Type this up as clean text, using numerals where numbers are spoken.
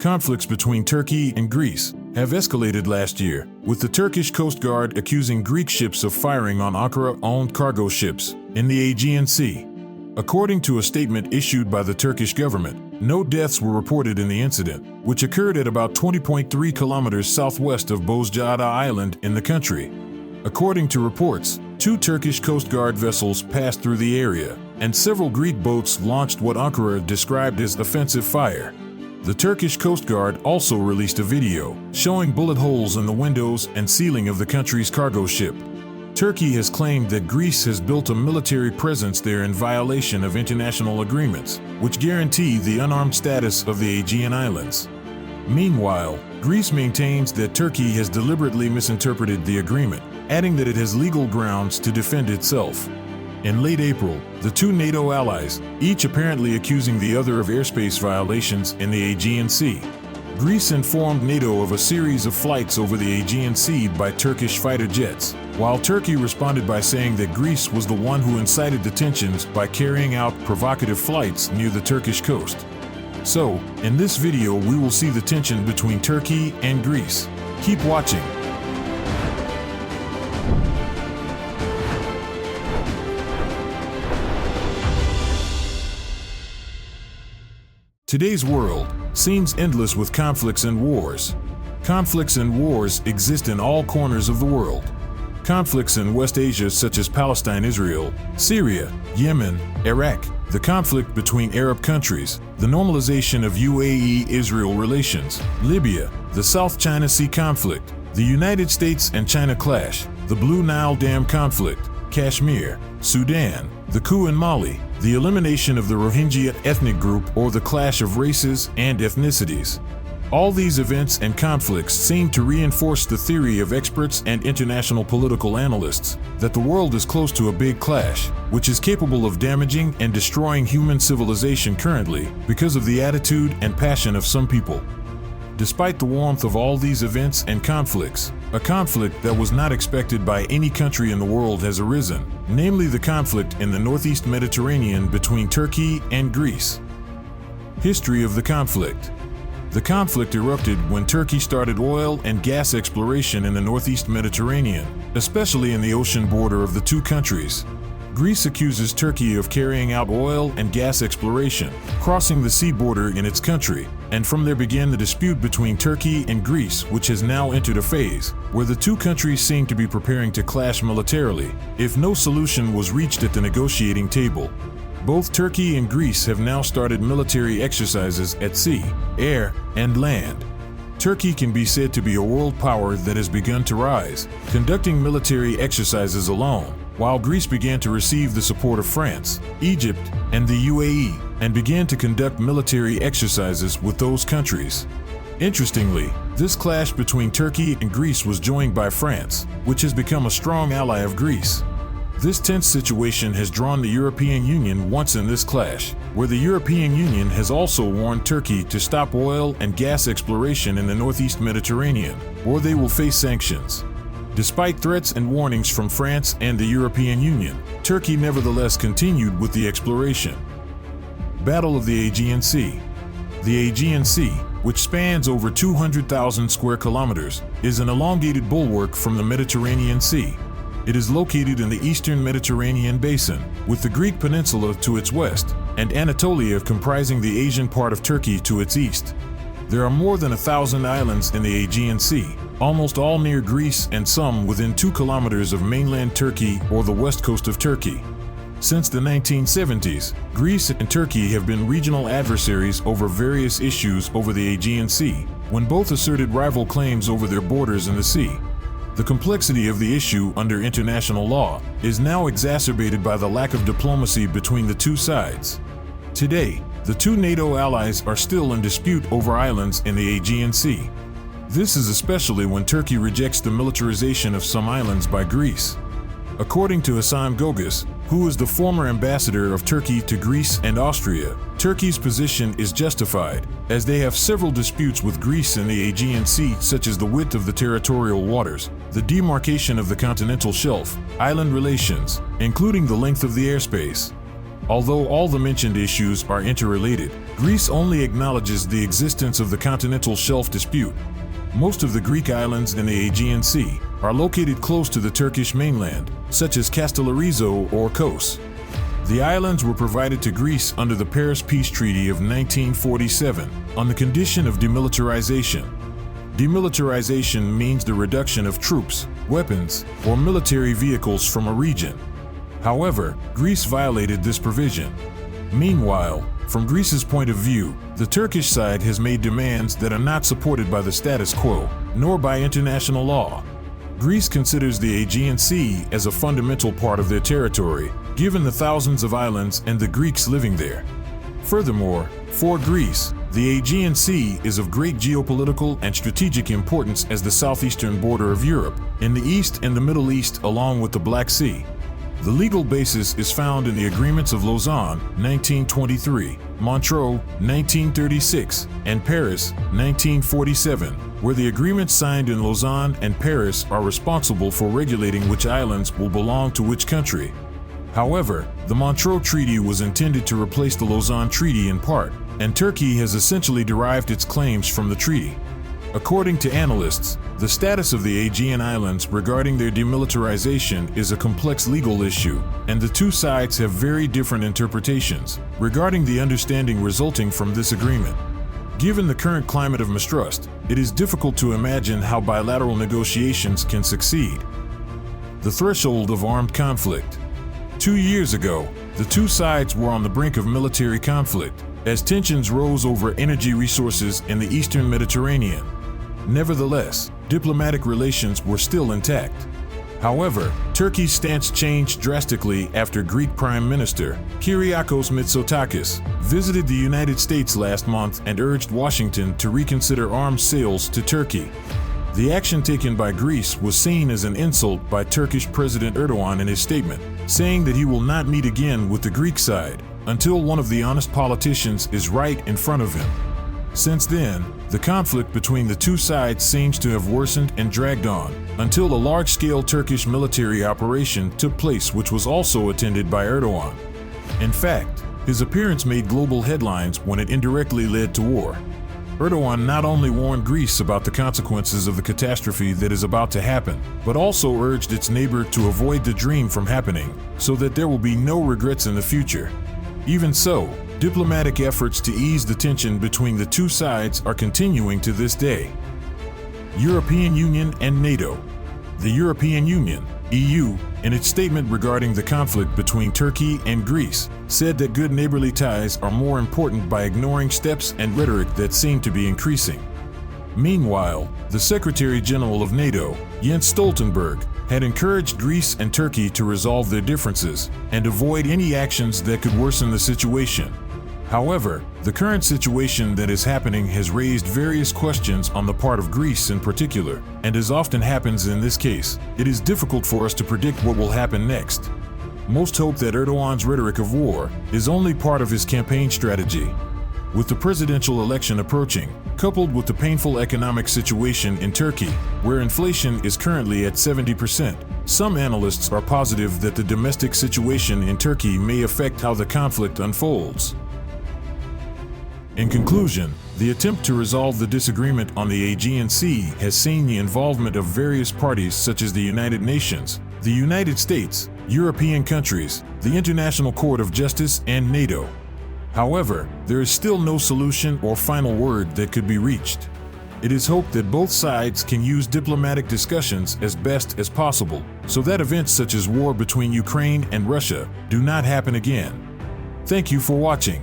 Conflicts between Turkey and Greece have escalated last year, with the Turkish Coast Guard accusing Greek ships of firing on Ankara-owned cargo ships in the Aegean Sea. According to a statement issued by the Turkish government, no deaths were reported in the incident, which occurred at about 20.3 kilometers southwest of Bozcaada Island in the country. According to reports, 2 Turkish Coast Guard vessels passed through the area, and several Greek boats launched what Ankara described as offensive fire. The Turkish Coast Guard also released a video showing bullet holes in the windows and ceiling of the country's cargo ship. Turkey has claimed that Greece has built a military presence there in violation of international agreements, which guarantee the unarmed status of the Aegean Islands. Meanwhile, Greece maintains that Turkey has deliberately misinterpreted the agreement, adding that it has legal grounds to defend itself. In late April, the 2 NATO allies, each apparently accusing the other of airspace violations in the Aegean Sea. Greece informed NATO of a series of flights over the Aegean Sea by Turkish fighter jets, while Turkey responded by saying that Greece was the one who incited the tensions by carrying out provocative flights near the Turkish coast. So, in this video we will see the tension between Turkey and Greece. Keep watching. Today's world seems endless with conflicts and wars. Conflicts and wars exist in all corners of the world. Conflicts in West Asia such as Palestine, Israel, Syria, Yemen, Iraq, the conflict between Arab countries, the normalization of UAE-Israel relations, Libya, the South China Sea conflict, the United States and China clash, the Blue Nile Dam conflict, Kashmir, Sudan, the coup in Mali, the elimination of the Rohingya ethnic group or the clash of races and ethnicities. All these events and conflicts seem to reinforce the theory of experts and international political analysts that the world is close to a big clash, which is capable of damaging and destroying human civilization currently because of the attitude and passion of some people. Despite the warmth of all these events and conflicts, a conflict that was not expected by any country in the world has arisen, namely the conflict in the northeast Mediterranean between Turkey and Greece. History of the conflict. The conflict erupted when Turkey started oil and gas exploration in the northeast Mediterranean, especially in the ocean border of the 2 countries. Greece accuses Turkey of carrying out oil and gas exploration, crossing the sea border in its country, and from there began the dispute between Turkey and Greece, which has now entered a phase where the 2 countries seem to be preparing to clash militarily, if no solution was reached at the negotiating table. Both Turkey and Greece have now started military exercises at sea, air, and land. Turkey can be said to be a world power that has begun to rise, conducting military exercises alone, while Greece began to receive the support of France, Egypt, and the UAE, and began to conduct military exercises with those countries. Interestingly, this clash between Turkey and Greece was joined by France, which has become a strong ally of Greece. This tense situation has drawn the European Union once in this clash, where the European Union has also warned Turkey to stop oil and gas exploration in the northeast Mediterranean, or they will face sanctions. Despite threats and warnings from France and the European Union, Turkey nevertheless continued with the exploration. Battle of the Aegean Sea. The Aegean Sea, which spans over 200,000 square kilometers, is an elongated bulwark from the Mediterranean Sea. It is located in the eastern Mediterranean basin, with the Greek peninsula to its west, and Anatolia comprising the Asian part of Turkey to its east. There are more than 1,000 islands in the Aegean Sea, almost all near Greece and some within 2 kilometers of mainland Turkey or the west coast of Turkey. Since the 1970s, Greece and Turkey have been regional adversaries over various issues over the Aegean Sea, when both asserted rival claims over their borders in the sea. The complexity of the issue under international law is now exacerbated by the lack of diplomacy between the 2 sides. Today, the 2 NATO allies are still in dispute over islands in the Aegean Sea. This is especially when Turkey rejects the militarization of some islands by Greece. According to Hasan Gogas, who is the former ambassador of Turkey to Greece and Austria, Turkey's position is justified, as they have several disputes with Greece in the Aegean Sea, such as the width of the territorial waters, the demarcation of the continental shelf, island relations, including the length of the airspace. Although all the mentioned issues are interrelated, Greece only acknowledges the existence of the continental shelf dispute. Most of the Greek islands in the Aegean Sea are located close to the Turkish mainland, such as Castellarizo or Kos. The islands were provided to Greece under the Paris Peace Treaty of 1947 on the condition of demilitarization. Demilitarization means the reduction of troops, weapons, or military vehicles from a region. However, Greece violated this provision. Meanwhile, from Greece's point of view, the Turkish side has made demands that are not supported by the status quo, nor by international law. Greece considers the Aegean Sea as a fundamental part of their territory, given the thousands of islands and the Greeks living there. Furthermore, for Greece, the Aegean Sea is of great geopolitical and strategic importance as the southeastern border of Europe, in the east and the Middle East along with the Black Sea. The legal basis is found in the Agreements of Lausanne, 1923, Montreux, 1936, and Paris, 1947, where the agreements signed in Lausanne and Paris are responsible for regulating which islands will belong to which country. However, the Montreux Treaty was intended to replace the Lausanne Treaty in part, and Turkey has essentially derived its claims from the treaty. According to analysts, the status of the Aegean Islands regarding their demilitarization is a complex legal issue, and the two sides have very different interpretations regarding the understanding resulting from this agreement. Given the current climate of mistrust, it is difficult to imagine how bilateral negotiations can succeed. The threshold of armed conflict. 2 years ago, the two sides were on the brink of military conflict, as tensions rose over energy resources in the eastern Mediterranean. Nevertheless, diplomatic relations were still intact. However, Turkey's stance changed drastically after Greek Prime Minister Kyriakos Mitsotakis visited the United States last month and urged Washington to reconsider arms sales to Turkey. The action taken by Greece was seen as an insult by Turkish President Erdogan in his statement, saying that he will not meet again with the Greek side until one of the honest politicians is right in front of him. Since then, the conflict between the two sides seems to have worsened and dragged on, until a large-scale Turkish military operation took place which was also attended by Erdogan. In fact, his appearance made global headlines when it indirectly led to war. Erdogan not only warned Greece about the consequences of the catastrophe that is about to happen, but also urged its neighbor to avoid the dream from happening, so that there will be no regrets in the future. Even so, diplomatic efforts to ease the tension between the two sides are continuing to this day. European Union and NATO. The European Union, EU, in its statement regarding the conflict between Turkey and Greece, said that good neighborly ties are more important by ignoring steps and rhetoric that seem to be increasing. Meanwhile, the Secretary General of NATO, Jens Stoltenberg, had encouraged Greece and Turkey to resolve their differences and avoid any actions that could worsen the situation. However, the current situation that is happening has raised various questions on the part of Greece in particular, and as often happens in this case, it is difficult for us to predict what will happen next. Most hope that Erdogan's rhetoric of war is only part of his campaign strategy. With the presidential election approaching, coupled with the painful economic situation in Turkey, where inflation is currently at 70%, some analysts are positive that the domestic situation in Turkey may affect how the conflict unfolds. In conclusion, the attempt to resolve the disagreement on the Aegean Sea has seen the involvement of various parties such as the United Nations, the United States, European countries, the International Court of Justice, and NATO. However, there is still no solution or final word that could be reached. It is hoped that both sides can use diplomatic discussions as best as possible, so that events such as war between Ukraine and Russia do not happen again. Thank you for watching.